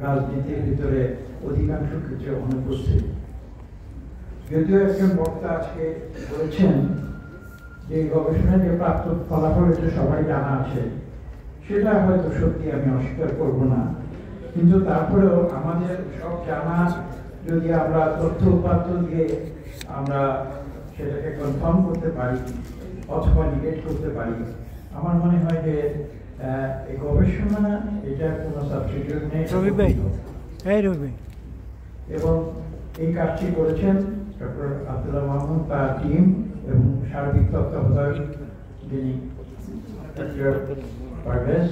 রাজনীতির ভিতরে অধিকাংশ ক্ষেত্রে অনুপস্থিত। যদিও একজন বক্তা আজকে বলেছেন যে গবেষণায় যে প্রাপ্ত ফলাফল এটা সবাই জানা আছে, সেটা হয়তো সত্যি, আমি অস্বীকার করব না। কিন্তু তারপরেও আমাদের সব জানা যদি আমরা তথ্য উপাত্ত দিয়ে আমরা সেটাকে কনফার্ম করতে পারি অথবা নিগেট করতে পারি, আমার মনে হয় যে এই গবেষণা এটা কোনো সাবস্টিটিউট নেই। এবং এই কাজটি করেছেন ডক্টর আব্দুল্লাহ মাহমুদ, তার টিম এবং সার্বিক তত্ত্বাবধায়ক যিনি ডক্টর পারভেজ,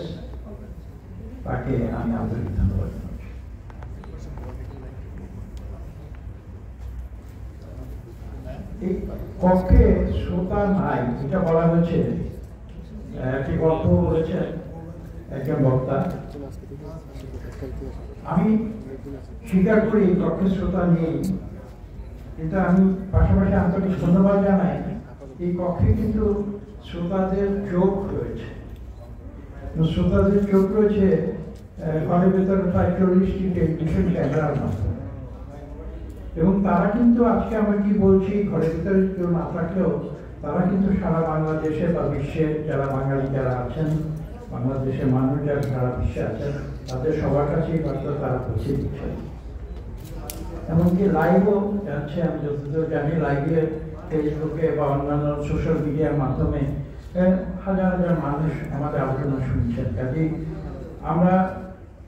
তাকে আমি আন্তরিক ধন্যবাদ জানাচ্ছি। এই কক্ষে শ্রোতা নাই এটা বলা হয়েছে, একটি গল্প বলেছেন একজন বক্তা। আমি স্বীকার করি কক্ষে শ্রোতা নেই, কিন্তু আমি পাশাপাশি আন্তরিক ধন্যবাদ জানাই এই কক্ষে কিন্তু শ্রোতাদের চোখ রয়েছে। শ্রোতাদের চোখ রয়েছে ঘরের ভেতরে প্রায় 40টি টেলিভিশন ক্যামেরার মাধ্যমে, এবং তারা কিন্তু আজকে আমরা কি বলছি ঘরের ভিতরে কেউ না থাকলেও তারা কিন্তু সারা বাংলাদেশে বা বিশ্বে যারা বাঙালি যারা আছেন, বাংলাদেশের মানুষ যারা সারা বিশ্বে আছেন, তাদের সবার কাছেই বার্তা তারা পৌঁছে দিচ্ছেন। এমনকি লাইভও যাচ্ছে, আমি যতদূর জানি লাইভে ফেসবুকে বা অন্যান্য সোশ্যাল মিডিয়ার মাধ্যমে হাজার হাজার মানুষ আমাদের আলোচনা শুনছেন। কাজেই আমরা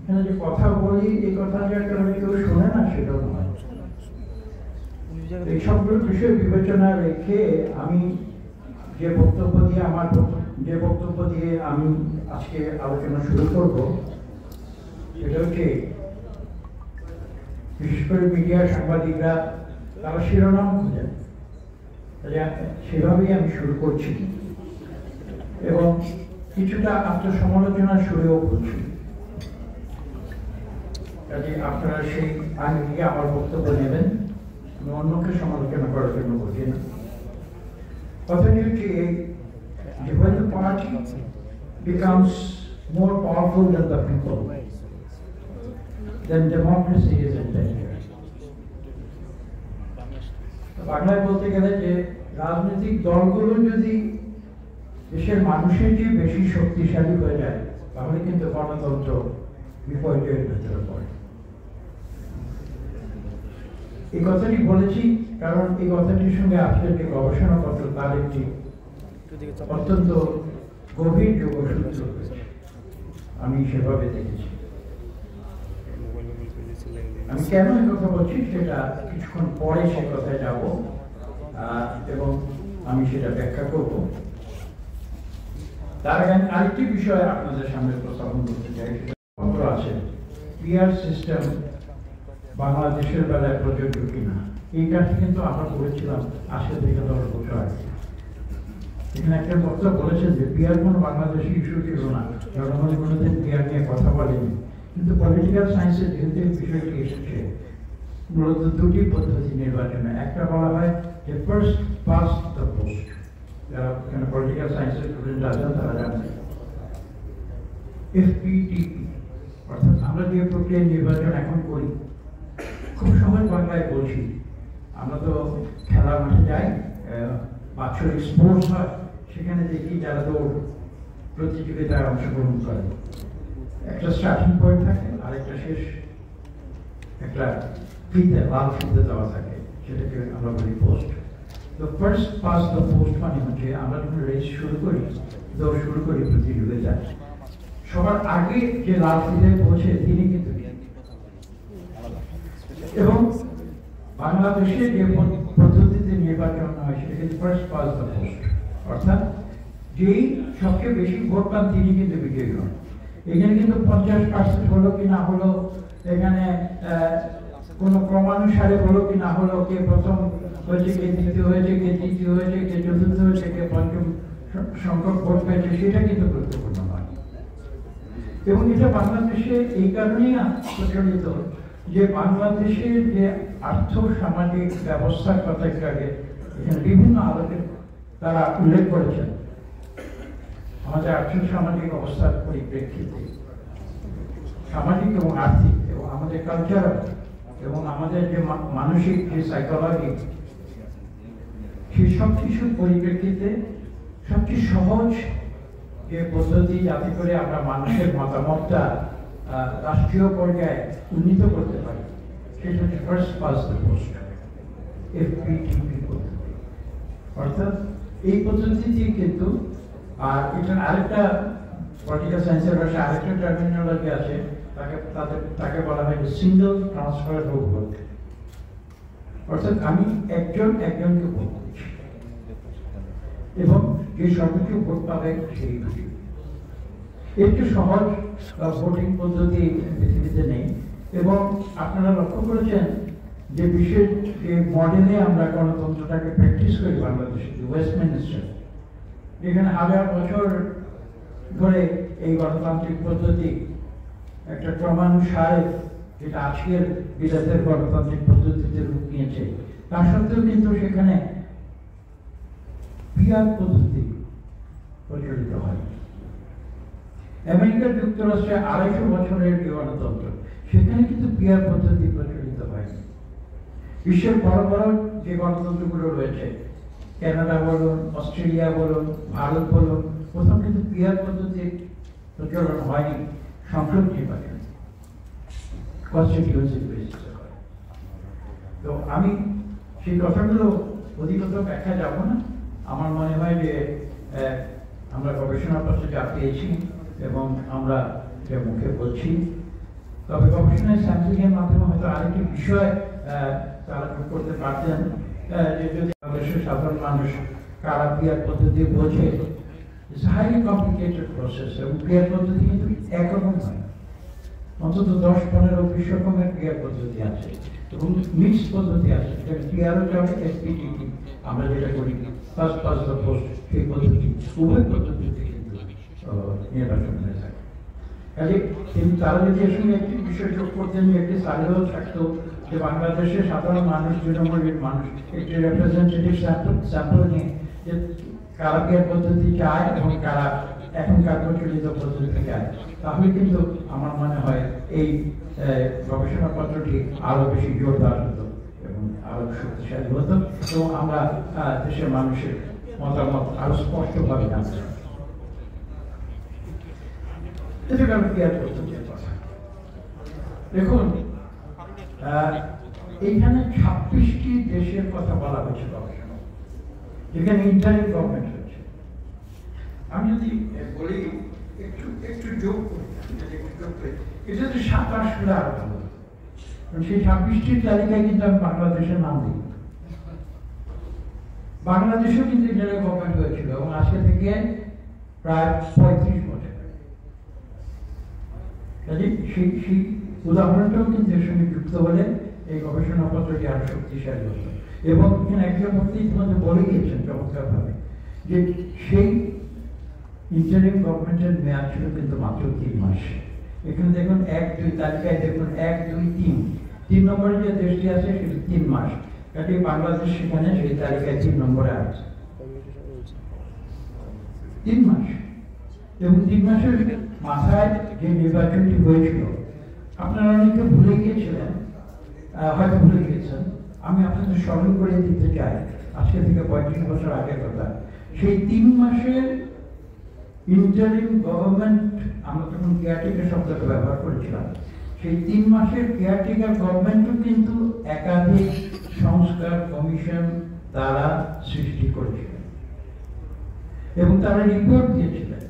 এখানে যে কথা বলি এই কথা যে কেউ শোনে না সেটাও নয়। এই সবগুলো বিষয় বিবেচনা রেখে আমি যে বক্তব্য দিয়ে আমি আজকে আলোচনা শুরু করব, সেটা হচ্ছে বিশেষ করে মিডিয়া সাংবাদিকরা তারা শিরোনাম খুঁজেন, সেভাবেই আমি শুরু করছি এবং কিছুটা আত্মসমালোচনার সুরেও করছি। কাজে আপনারা সেই আগে গিয়ে আমার বক্তব্য নেবেন, আমি অন্যকে সমালোচনা করার জন্য বলছি না। কথাটি হচ্ছে when the party becomes more powerful than the people, then democracy is in danger. বাংলায় বলতে গেলে যে রাজনৈতিক দলগুলো যদি দেশের মানুষের চেয়ে বেশি শক্তিশালী হয়ে যায়, তাহলে কিন্তু গণতন্ত্র বিপর্যয়ের ভেতরে পড়ে। এই কথাটি বলেছি কারণ এই কথাটির সঙ্গে আজকের যে গবেষণাপত্র তার একটি অত্যন্ত গভীর যোগসূত্র আমি সেভাবে দেখেছি। আমি কেন এই কথা বলছি সেটা কিছুক্ষণ পরে সে কথায় যাব এবং আমি সেটা ব্যাখ্যা করব। তার আগে আরেকটি বিষয় আপনাদের সামনে উপস্থাপন করতে চাই, সেটা আছে পিআর সিস্টেম বাংলাদেশের বেলায় প্রযোজ্য কিনা। এই কাজটি কিন্তু আমরা করেছিলাম 80 থেকে 10 বছর আগে। এখানে একটা বক্তা বলেছেন যে পিআর কোনো বাংলাদেশি ইস্যু ছিল না, জনগণ কোনোদিন পিআর নিয়ে কথা বলেনি। কিন্তু পলিটিক্যাল সায়েন্সে যেহেতু এই বিষয়টি এসেছে, মূলত দুটি পদ্ধতি নির্বাচনে, একটা বলা হয় যে ফার্স্ট পাস্ট দ্য পোস্ট, যারা এখানে পলিটিক্যাল সায়েন্সের স্টুডেন্ট আছেন তারা জানেন, এফপিটিপি, অর্থাৎ আমরা যে প্রক্রিয়া নির্বাচন এখন করি, খুব সহজ বাংলায় বলছি, আমরা তো খেলার মাঠে যাই, বাৎসরিক স্পোর্টস হয়, সেখানে দেখি যারা দৌড় প্রতিযোগিতায় অংশগ্রহণ করে, একটা স্টার্টিং পয়েন্ট থাকে আর একটা শেষ একটা ফিতে, লাল ফিতে দেওয়া থাকে, সেটাকে আমরা বলি পোস্ট। তো ফার্স্ট পাস দ্য পোস্ট মানে হচ্ছে আমরা যখন রেস শুরু করি, দৌড় শুরু করি প্রতিযোগিতায়, সবার আগে যে লাল ফিতে পৌঁছে তিনি কিন্তু, এবং বাংলাদেশে যে পদ্ধতিতে নির্বাচন হয় সেটা কিন্তু ফার্স্ট পাস দ্য পোস্ট, অর্থাৎ যেই সবচেয়ে বেশি ভোট পান তিনি কিন্তু বিজয়ী হন। এখানে কিন্তু 50% হলো কি না হলো, এখানে কোন ক্রমানুসারে হলো কি না হলো, কে প্রথম হয়েছে, কে দ্বিতীয় হয়েছে, কে তৃতীয় হয়েছে, কে চতুর্থ হয়েছে, কে পঞ্চম সংখ্যক ভোট পেয়েছে, সেটা কিন্তু গুরুত্বপূর্ণ নয়। এবং এটা বাংলাদেশে এই কারণেই প্রচলিত যে বাংলাদেশের যে আর্থ সামাজিক ব্যবস্থার কথা একটু আগে এখানে বিভিন্ন আলোকে তারা উল্লেখ করেছেন। আমাদের আর্থ সামাজিক অবস্থার পরিপ্রেক্ষিতে সামাজিক এবং আর্থিক এবং আমাদের কালচার এবং আমাদের যে মানসিক যে সাইকোলজি, সেই সব কিছুর পরিপ্রেক্ষিতে সবচেয়ে সহজ যে পদ্ধতি যাতে করে আমরা মানুষের মতামতটা রাষ্ট্রীয় পর্যায়ে উন্নীত করতে পারি, সেটা হচ্ছে first past the post, FPTP পদ্ধতি। অর্থাৎ এই পদ্ধতিটি কিন্তু, আর এটার আরেকটা পলিটিক্যাল সায়েন্সের ভাষায় আরেকটা টার্মিনোলজি আছে, তাকে বলা হয় সিঙ্গল ট্রান্সফার অফ ভোট। অর্থাৎ আমি একজনকে ভোট করছি এবং যে সর্বোচ্চ ভোট পাবে সেই একটু সহজ ভোটিং পদ্ধতি পৃথিবীতে নেই। এবং আপনারা লক্ষ্য করেছেন যে বিশেষ যে মডেলে আমরা গণতন্ত্রটাকে প্র্যাকটিস করি বাংলাদেশে, ওয়েস্টমিনিস্টার, যেখানে 1000 বছর ধরে এই গণতান্ত্রিক পদ্ধতি একটা ক্রমানুসারে যেটা আজকের বিদেশের গণতান্ত্রিক পদ্ধতিতে রূপ নিয়েছে, তা সত্ত্বেও কিন্তু সেখানে পিয়ার পদ্ধতি প্রচলিত হয়। আমেরিকা যুক্তরাষ্ট্রে 250 বছরের যে গণতন্ত্র, সেখানে কিন্তু পিয়ার পদ্ধতি প্রচলিত হয়নি। বিশ্বের বড় বড় যে গণতন্ত্রগুলো রয়েছে, কানাডা বলুন, অস্ট্রেলিয়া বলুন, ভারত বলুন, প্রথম কিন্তু পিয়ার পদ্ধতির প্রচলন হয়নি, সংসদ নির্বাচন কনস্টিটিউয়েন্সি বেসিসে হয়। তো আমি সেই কথাগুলো অধিকত ব্যাখ্যা যাব না। আমার মনে হয় যে আমরা গবেষণাপত্র যা পেয়েছি এবং আমরা যে মুখে বলছি, তবে গবেষণায় স্যাম্পলিংয়ের মাধ্যমে হয়তো আরেকটি বিষয় তারা যোগ করতে পারতেন, যে যদি বাংলাদেশের সাধারণ মানুষ কারা পিয়ার পদ্ধতি বোঝে, ইটস হাইলি কমপ্লিকেটেড প্রসেস, এবং পিয়ার পদ্ধতি কিন্তু একরকম হয়, অন্তত 10-15-20 রকমের পিয়ার পদ্ধতি আছে এবং মিক্স পদ্ধতি আছে, যেটা পিয়ারও যাবে, FPTP আমরা যেটা করি ফার্স্ট পাস্ট দ্য পোস্ট, সেই পদ্ধতি উভয় পদ্ধতিতে কিন্তু নির্বাচন হয়ে থাকে। কাজে কিন্তু তারা যদি আসলে একটি বিষয় যোগ করতেন, একটি সার্ভেও থাকতো যে বাংলাদেশের সাধারণ মানুষ, 2 নম্বরের মানুষ একটি রিপ্রেজেন্টেটিভ স্যাম্পল নিয়ে যে কারা পিয়ার পদ্ধতি চায় এবং কারা এখনকার প্রচলিত পদ্ধতি চায়, তাহলে কিন্তু আমার মনে হয় এই গবেষণাপত্রটি আরো বেশি জোরদার হতো এবং আরো শক্তিশালী হতো, এবং আমরা দেশের মানুষের মতামত আরো স্পষ্টভাবে জানতে পারতাম। এটা গেল পিয়ার পদ্ধতির কথা। দেখুন, এইখানে 26টি দেশের কথা বলা হয়েছে গবেষণা, যেখানে ইন্টারিম গভর্নমেন্ট হচ্ছে। আমি যদি বলি একটু যোগ করি, এটা তো 27 হলে আরো ভালো। সেই 26টির তালিকায় কিন্তু আমি বাংলাদেশের নাম দিই। বাংলাদেশেও কিন্তু ইন্টারিম গভর্নমেন্ট হয়েছিল এবং আজকে থেকে প্রায় 35 বছর। সেই উদাহরণটাও কিন্তু এর সঙ্গে যুক্ত হলে এই গবেষণাপত্রটি আরো শক্তিশালী হতো। এবং এখানে একজন মধ্যে ইতিমধ্যে বলে গিয়েছেন চমৎকারভাবে যে সেই ইন্টারিম গভর্নমেন্টের মেয়াদ ছিল কিন্তু মাত্র 3 মাস। এখানে দেখুন 1-2 তালিকায় দেখুন 1-2-3 নম্বরে যে দেশটি আছে সেটি 3 মাস। কাজে বাংলাদেশ সেখানে সেই তালিকায় 3 নম্বরে আছে, 3 মাস। এবং 3 মাসের মাথায় যে নির্বাচনটি হয়েছিল, আপনারা অনেকে ভুলে গিয়েছিলেন, হয়তো ভুলে গিয়েছেন, আমি আপনাদের স্মরণ করে দিতে চাই আজকে থেকে 35 বছর আগের কথা। সেই 3 মাসের ইন্টারিম গভর্নমেন্ট, আমরা তখন কেয়ারটেকার শব্দটা ব্যবহার করেছিলাম, সেই 3 মাসের কেয়ারটেকার গভর্নমেন্টও কিন্তু একাধিক সংস্কার কমিশন দ্বারা সৃষ্টি করেছিলেন এবং তারা রিপোর্ট দিয়েছিলেন।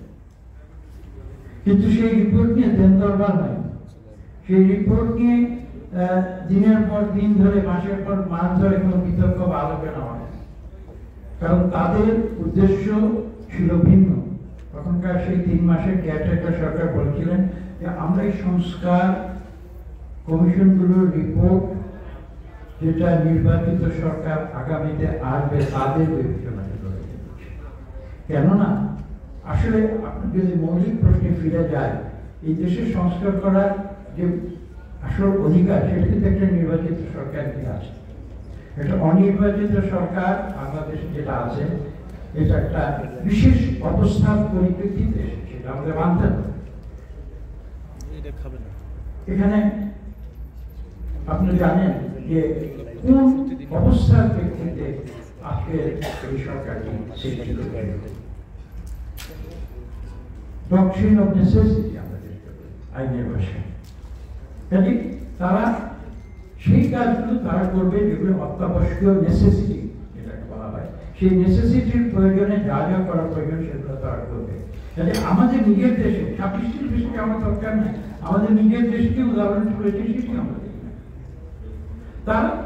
কিন্তু সেই রিপোর্ট নিয়ে দেন দরবার নাই, সেই রিপোর্ট নিয়ে দিনের পর দিন ধরে, মাসের পর মাস ধরে কোনো বিতর্ক বা আলোচনা হয়, কারণ তাদের উদ্দেশ্য ছিল ভিন্ন। তখনকার সেই 3 মাসের কেয়ারটেকার সরকার বলেছিলেন যে আমরা এই সংস্কার কমিশনগুলোর রিপোর্ট, যেটা নির্বাচিত সরকার আগামীতে আসবে তাদের বিবেচনায় করে দিচ্ছি। কেননা আসলে আপনি যদি মৌলিক প্রশ্নে ফিরে যায়, এই দেশের সংস্কার করার যে আসল অধিকার, সেটা কিন্তু একটা নির্বাচিত সরকারকে আছে। একটা অনির্বাচিত সরকার বাংলাদেশে যেটা আছে, এটা একটা বিশেষ অবস্থার পরিপ্রেক্ষিতে সেটা আমাদের মানতে হবে। এখানে আপনি জানেন যে কোন অবস্থার প্রেক্ষিতে আজকে এই সরকারটি সৃষ্টি করেছে। ডক্ট্রিন অফ নেসেসিটি আমাদেরকে আইনের ভাষায়, কাজে তারা সেই কাজগুলো তারা করবে যেগুলো অত্যাবশ্যকীয় নেসেসিটি যেটাকে বলা হয়, সেই নেসেসিটির প্রয়োজনে যা যা করার প্রয়োজন সেগুলো তারা করবে। কাজে আমাদের নিজের দেশে 26টি দেশকে আমার দরকার নেই, আমাদের নিজের দেশকে উদাহরণ করেছে সেটি আমরা দেখি না।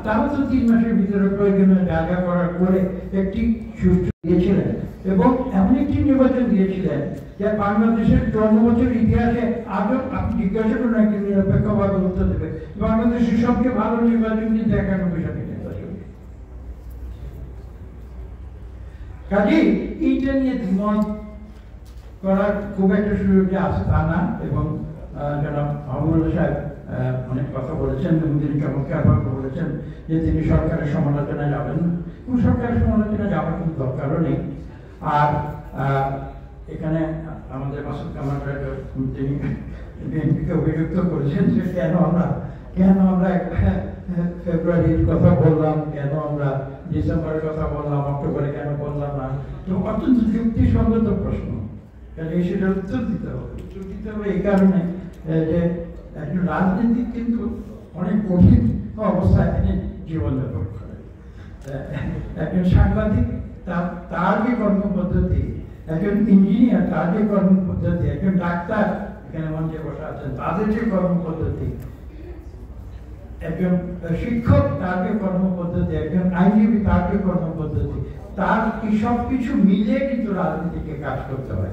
তারা তো 3 মাসের ভিতরে প্রয়োজনীয় যা যা করার করে একটি সুষ্ঠু দিয়েছিলেন এবং এমন একটি নির্বাচন দিয়েছিলেন যে বাংলাদেশের 54 বছর ইতিহাসে আজও আপনি জিজ্ঞাসা করুন একটি নিরপেক্ষভাবে উত্তর দেবে বাংলাদেশের সবচেয়ে ভালো নির্বাচন কিন্তু 91 সালের নির্বাচন। কাজেই এইটা নিয়ে দ্বিমত করার খুব একটা সুযোগ আছে তা না। এবং জনাব আহমদুল্লাহ সাহেব অনেক কথা বলেছেন এবং তিনি চমৎকারভাবে বলেছেন যে তিনি সরকারের সমালোচনা যাবেন না, এবং সরকারের সমালোচনা যাওয়ার কোনো দরকারও নেই। আর এখানে আমাদের মাসুদ কামাল তিনি বিএনপিকে অভিযুক্ত করেছেন যে কেন আমরা ফেব্রুয়ারির কথা বললাম, কেন আমরা ডিসেম্বরের কথা বললাম, অক্টোবরে কেন বললাম না। তো অত্যন্ত যুক্তিসঙ্গত প্রশ্ন, কাজে সেটার উত্তর দিতে হবে। উত্তর দিতে হবে এই কারণে যে একজন রাজনীতিক কিন্তু অনেক কঠিন অবস্থায় জীবনযাপন করে। একজন সাংবাদিক তার যে কর্মপদ্ধতি, একজন ইঞ্জিনিয়ার তার যে কর্মপদ্ধতি, একজন ডাক্তার এখানে মঞ্চে বসে আছেন তাদের যে কর্মপদ্ধতি, একজন শিক্ষক তার যে কর্মপদ্ধতি, একজন আইনজীবী তার যে কর্মপদ্ধতি, তার এই সব কিছু মিলে কিন্তু রাজনীতিকে কাজ করতে হয়।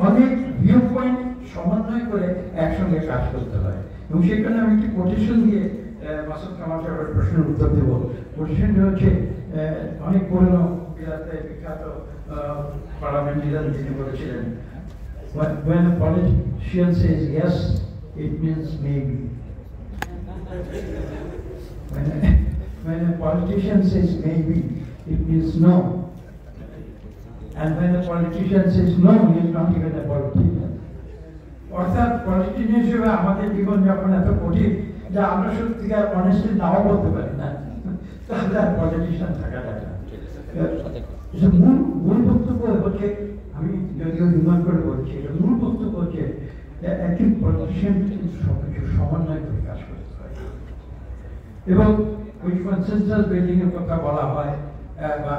অনেক ভিউ পয়েন্ট সমন্বয় করে একসঙ্গে কাজ করতে হয়। এবং সেখানে আমি একটি কোটেশন দিয়ে মাসুদ কামাল সাহেবের প্রশ্নের উত্তর দেব। কোটেশনটা হচ্ছে অনেক পুরনো বিখ্যাত পার্লামেন্টারিয়ান তিনি বলেছিলেন, when a politician says yes, it means maybe. When a politician says maybe, it means no. And when a politician says no, he is not even a politician. অর্থাৎ পলিটিশিয়ান হিসেবে আমাদের জীবনযাপন এত কঠিন যে আমরা সত্যিকার অনেস্টলি নাও বলতে পারি না, তাহলে আর পলিটিশিয়ান থাকা যায় না। মূল বক্তব্য হচ্ছে, আমি যদিও নির্মাণ করে বলছি, এটা মূল বক্তব্য হচ্ছে একজন পলিটিশিয়ান সবকিছু সমন্বয় করে কাজ করতে হয়। এবং ওই কনসেনসাস বিল্ডিং এর কথা বলা হয়, বা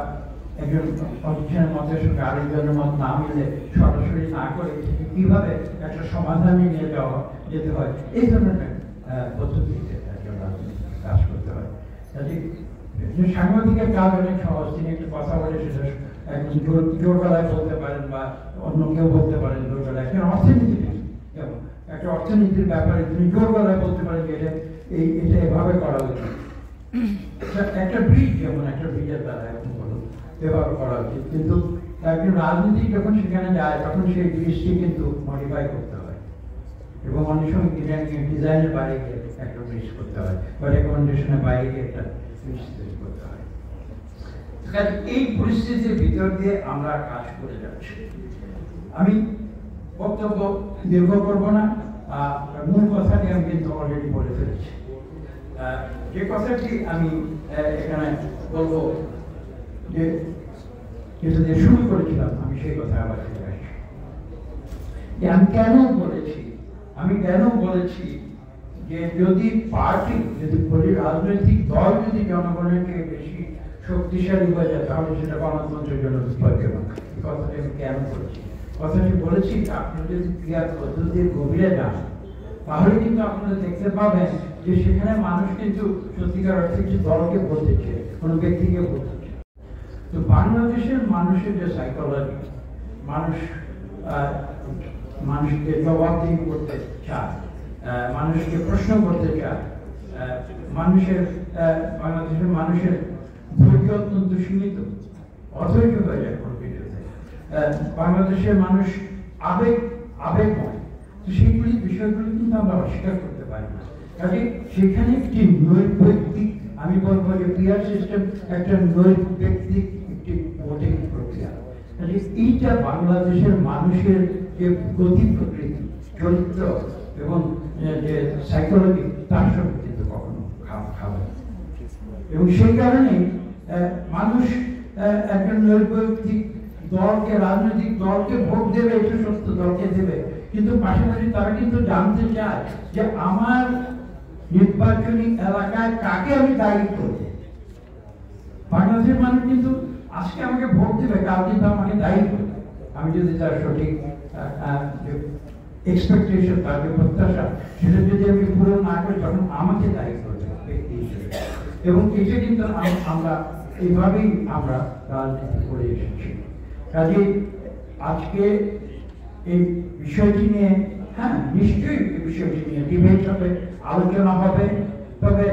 একজন পলিটিশিয়ানের মতের সঙ্গে আরেকজনের মত না মিলে সরাসরি না করে কিভাবে একটা সমাধানে নিয়ে যাওয়া যেতে হয়, এই ধরনের পদ্ধতিতে একজন রাজনীতি কাজ করতে হয়। সাংবাদিকের কাজ অনেক সহজ, তিনি একটু কথা বলে সেটা একজন জোর গলায় বলতে পারেন বা অন্য কেউ বলতে পারেন জোর গলায়। একজন অর্থনীতিবিদ, একটা অর্থনীতির ব্যাপারে তিনি জোর গলায় বলতে পারেন যে এটা এভাবে করা উচিত। একটা ব্রিজ, যেমন একটা ব্রিজের দ্বারা এখন বলুন ব্যবহার করা উচিত, কিন্তু একজন রাজনীতি যখন সেখানে যায় তখন সেই ব্রিজটি কিন্তু মডিফাই করতে হয় এবং অনেক সময় ডিজাইনের বাইরে গিয়ে একটা ব্রিজ করতে হয় বা রেকমেন্ডেশনের বাইরে গিয়ে একটা ব্রিজ তৈরি করতে হয়। এই পরিস্থিতির ভিতর দিয়ে আমরা কাজ করে যাচ্ছি। আমি বক্তব্য দীর্ঘ করবো না, মূল কথাটি আমি কিন্তু অলরেডি বলে ফেলেছি। যে কথাটি আমি এখানে বলবো, যে যেটা দিয়ে শুরু করেছিলাম, আমি সেই কথা আবার ফিরে আসছি। আমি কেন বলেছি যে যদি পার্টি, যদি রাজনৈতিক দল যদি জনগণের চেয়ে বেশি শক্তিশালী হয়ে যায় তাহলে সেটা গণতন্ত্রের জন্য বিপজ্জনক। এই কথাটি আমি কেন বলেছি? কথাটি বলেছি আপনি যদি ক্রিয়া পদ্ধতির গভীরে যান তাহলে কিন্তু আপনারা দেখতে পাবেন যে সেখানে মানুষ কিন্তু সত্যিকার অর্থে কিছু দলকে বলতেছে, কোনো ব্যক্তিকে বলতেছে। তো বাংলাদেশের মানুষের যে সাইকোলজি, মানুষকে জবাবদিহি করতে চায়, মানুষকে প্রশ্ন করতে চায়, বাংলাদেশের মানুষের ধৈর্য অত্যন্ত সীমিত, অধৈর্য হয়ে যায় কোনো কিছুতে। বাংলাদেশের মানুষ আবেগময়, তো সেইগুলি বিষয়গুলি কিন্তু আমরা অস্বীকার করতে পারি না। কাজে সেখানে একটি নৈর্ব্যক্তিক, আমি বলবো যে পিয়ার সিস্টেম একটা নৈর্ব্যক্তিক একটি ভোটিং প্রক্রিয়া। কাজে এইটা বাংলাদেশের মানুষের যে গতি প্রকৃতি, চরিত্র এবং যে সাইকোলজি, তার সঙ্গে কিন্তু কখনো খাপ এবং সেই কারণে মানুষ একজন নৈর্ব্যক্তিক দলকে, রাজনৈতিক দলকে ভোট দেবে, এটা সত্য, দলকে দেবে, কিন্তু পাশাপাশি তারা কিন্তু জানতে চায় যে আমার নির্বাচনী এলাকায় কাকে আমি দায়ী করব। বাংলাদেশের মানুষ কিন্তু আজকে আমাকে ভোট দেবে, কাল কিন্তু আমাকে দায়ী করবে। আমি যদি তার সঠিক এক্সপেকটেশন, তার যে প্রত্যাশা, সেটা যদি আমি পূরণ না করি, তখন আমাকে দায়ী করবে ব্যক্তি হিসেবে। এবং এটা কিন্তু আমরা এইভাবেই আমরা রাজনীতি করে এসেছি। কাজে আজকে এই বিষয়টি নিয়ে, হ্যাঁ নিশ্চয়ই এই বিষয়টি নিয়ে ডিবেট হবে, আলোচনা হবে। তবে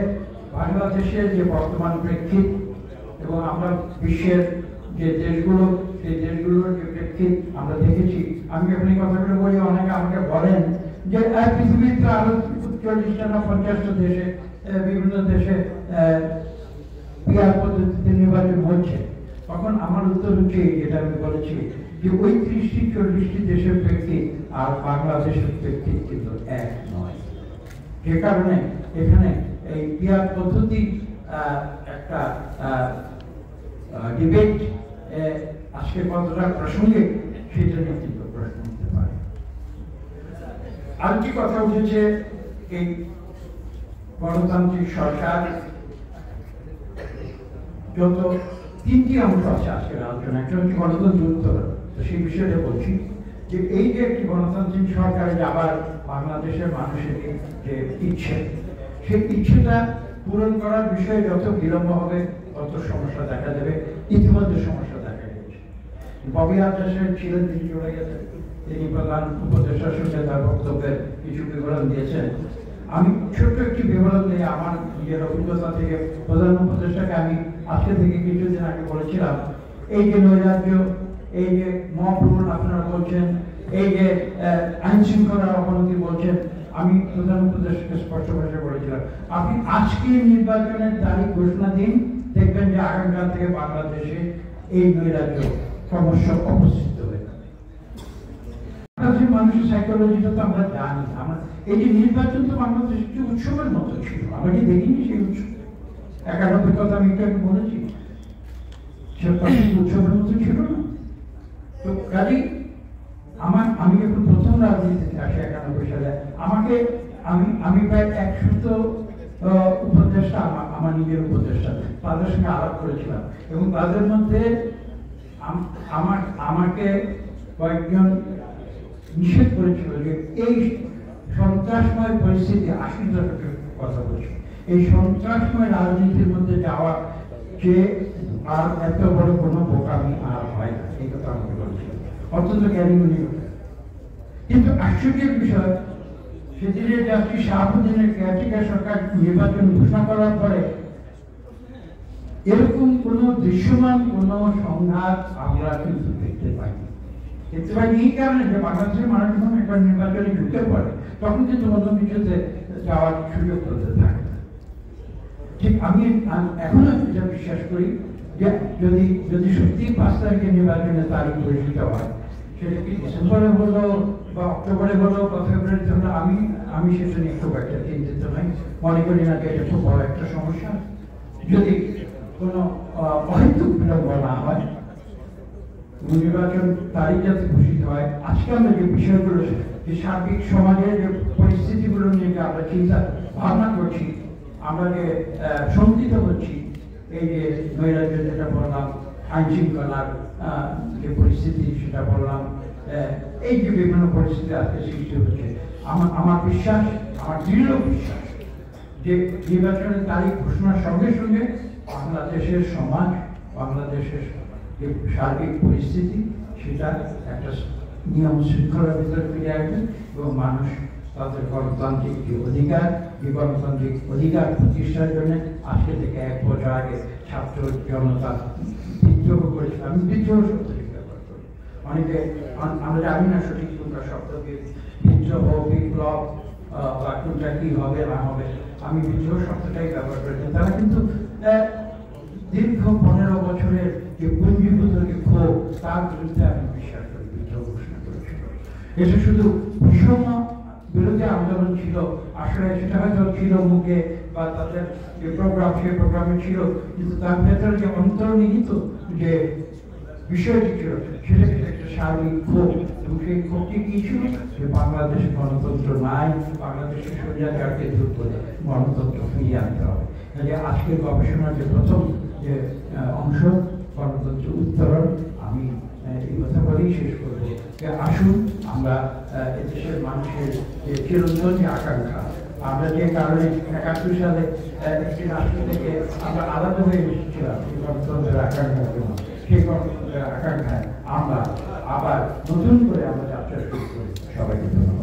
বাংলাদেশের যে বর্তমান প্রেক্ষিত এবং আমরা বিশ্বের যে দেশগুলো, সেই দেশগুলোর যে প্রেক্ষিত আমরা দেখেছি, আমি যখন এই কথাগুলো বলি, অনেকে আমাকে বলেন যে পৃথিবীতে আরো 40টা না 50টা দেশে, বিভিন্ন দেশে পিআর পদ্ধতিতে নির্বাচন হচ্ছে। তখন আমার উত্তর হচ্ছে, যেটা আমি বলেছি, যে ওই 30-40টি দেশের প্রেক্ষিত আর বাংলাদেশের প্রেক্ষিত কিন্তু এক নয়। যে কারণে এখানে এই পিআর পদ্ধতি একটা ডিবেট আজকে কতটা প্রাসঙ্গিক সেটা নিয়ে কিন্তু প্রশ্ন উঠতে পারে। আরেকটি কথা উঠেছে, এই গণতান্ত্রিক সরকার, যত 3টি অংশ আছে আজকের আলোচনা। একটা হচ্ছে গণতন্ত্র উত্তরণ, তো সেই বিষয়টা বলছি যে এই যে একটি গণতান্ত্রিক সরকারে যাবার বাংলাদেশের মানুষের যে ইচ্ছে, সেই ইচ্ছেটা পূরণ করার বিষয়ে যত বিলম্ব হবে তত সমস্যা দেখা দেবে। ইতিমধ্যে সমস্যা দেখা গেছে। ববি আজাদ ছিলেন, তিনি চলে গেছেন, তিনি প্রধান উপদেষ্টার সঙ্গে তার বক্তব্যের কিছু বিবরণ দিয়েছেন। আমি ছোট্ট একটি বিবরণ দিয়ে আমার নিজের অভিজ্ঞতা থেকে প্রধান উপদেষ্টাকে আমি আজকে থেকে কিছুদিন আগে বলেছিলাম, এই যে নৈরাজ্য, এই যে মব রুল আপনারা বলছেন, এই যে আইন শৃঙ্খলার অবনতি বলছেন, আমি প্রধান উপদেষ্টাকে স্পষ্ট ভাষায় বলেছিলাম, আপনি আজকে নির্বাচনের তারিখ ঘোষণা দিন, দেখবেন যে আগামীকাল থেকে বাংলাদেশে এই নৈরাজ্য ক্রমশ অবস্থিত হয়ে যাবে। মানুষের সাইকোলজিটা তো আমরা জানি। আমরা এই যে নির্বাচন তো বাংলাদেশ একটি উৎসবের মতো ছিল, আমরা কি দেখিনি সেই উৎসব? 91 কথা আমি একটু বলেছি, উৎসবের মতো ছিল না। তো কাজেই আমি যখন প্রথম রাজনীতিতে আসি 91 সালে, আমি প্রায় 100 উপদেষ্টা, আমার নিজের উপদেষ্টা, তাদের সঙ্গে আলাপ করেছিলাম। এবং তাদের মধ্যে আমাকে কয়েকজন নিষেধ করেছিল যে এই সন্ত্রাসময় পরিস্থিতি, 80 দশকের কথা বলছি, এই সন্ত্রাসময় রাজনীতির মধ্যে যাওয়া যে আর এত বড় কোনো বোকামি আর হয় না, এই কথা আমাকে বলছিল, অত্যন্ত জ্ঞানীগুলি। কিন্তু আশ্চর্যের বিষয়, সেদিনের জাস্টিস শাহাবুদ্দিনের কেয়ারটেকার সরকার নির্বাচন ঘোষণা করার পরে এরকম কোন দৃশ্যমান কোন সংঘাত আমরা কিন্তু দেখতে পাইনি। দেখতে পাইনি এই কারণে যে বাংলাদেশের মানুষ যখন একবার নির্বাচনে ঢুকে পড়ে, তখন কিন্তু অন্য কিছুতে যাওয়ার সুযোগ করতে থাকে না। ঠিক আমি এখনো এটা বিশ্বাস করি যে যদি সত্যি 5 তারিখে নির্বাচনের তারিখ ঘোষিত হয়, সেটা কি ডিসেম্বরে হলো বা অক্টোবরে হলো বা ফেব্রুয়ারিতে হলো, আমি সেটা নিয়ে খুব একটা চিন্তিত নই। মনে করি না যে এটা খুব বড় একটা সমস্যা। যদি কোনো অহেতুক বিলম্ব না হয়, নির্বাচন তারিখ যাতে ঘোষিত হয়। আজকে আমরা যে বিষয়গুলো, যে সার্বিক সমাজের যে পরিস্থিতিগুলো নিয়ে আমরা চিন্তা ভাবনা করছি, আমরা যে শঙ্কিত হচ্ছি, এই যে নৈরাজ্য যেটা বললাম, আইন শৃঙ্খলার যে পরিস্থিতি সেটা বললাম, এই যে বিভিন্ন পরিস্থিতি আজকে সৃষ্টি হচ্ছে, আমার বিশ্বাস, আমার দৃঢ় বিশ্বাস যে নির্বাচনের তারিখ ঘোষণার সঙ্গে সঙ্গে বাংলাদেশের সমাজ, বাংলাদেশের যে সার্বিক পরিস্থিতি, সেটা একটা নিয়ম শৃঙ্খলার ভিতরে ফিরে আসবে এবং মানুষ তাদের গণতান্ত্রিক যে অধিকার, যে গণতান্ত্রিক অধিকার প্রতিষ্ঠার জন্য আজকে থেকে 1 বছর আগে ছাত্র জনতা বিদ্রোহ করেছিল। আমি বিদ্রোহ শব্দ ব্যবহার করি, অনেকে আমরা জানি না সঠিক কোনটা শব্দকে, বিদ্রোহ, বিপ্লব বা কোনটা কি হবে না হবে, আমি বিদ্রোহ শব্দটাই ব্যবহার করেছি। তারা কিন্তু দীর্ঘ 15 বছরের যে পুঞ্জীভূত যে ক্ষোভ, তার বিরুদ্ধে আমি বিশ্বাস করি বিদ্রোহ ঘোষণা করেছিল। এটা শুধু ভীষণ বিরোধী আন্দোলন ছিল আসলে সেটা হয়তো ছিল মুখে বা তাদের যে প্রোগ্রাম সেই প্রোগ্রামে ছিল, কিন্তু তার ভেতরে যে অন্তর্নিহিত যে বিষয়টি ছিল সেটা কিন্তু একটা স্বাভাবিক ক্ষোভ, এবং সেই ক্ষোভটি কি ছিল যে বাংলাদেশে গণতন্ত্র নাই, বাংলাদেশের স্বৈরাচারকে দূর করে গণতন্ত্র ফিরিয়ে আনতে হবে। কাজে আজকের গবেষণার যে প্রথম যে অংশ গণতন্ত্র উত্তরণ, আমি এই কথা বলেই শেষ করবো যে আসুন আমরা এদেশের মানুষের যে চিরন্তন যে আকাঙ্ক্ষা, আমরা যে কারণে ৭১ সালে একটি রাষ্ট্র থেকে আমরা আলাদা হয়ে এসেছিলাম এই গণতন্ত্রের আকাঙ্ক্ষার জন্য, সেই গণতন্ত্রের আকাঙ্ক্ষায় আমরা আবার নতুন করে আমরা যাত্রা শুরু করি। সবাইকে ধন্যবাদ।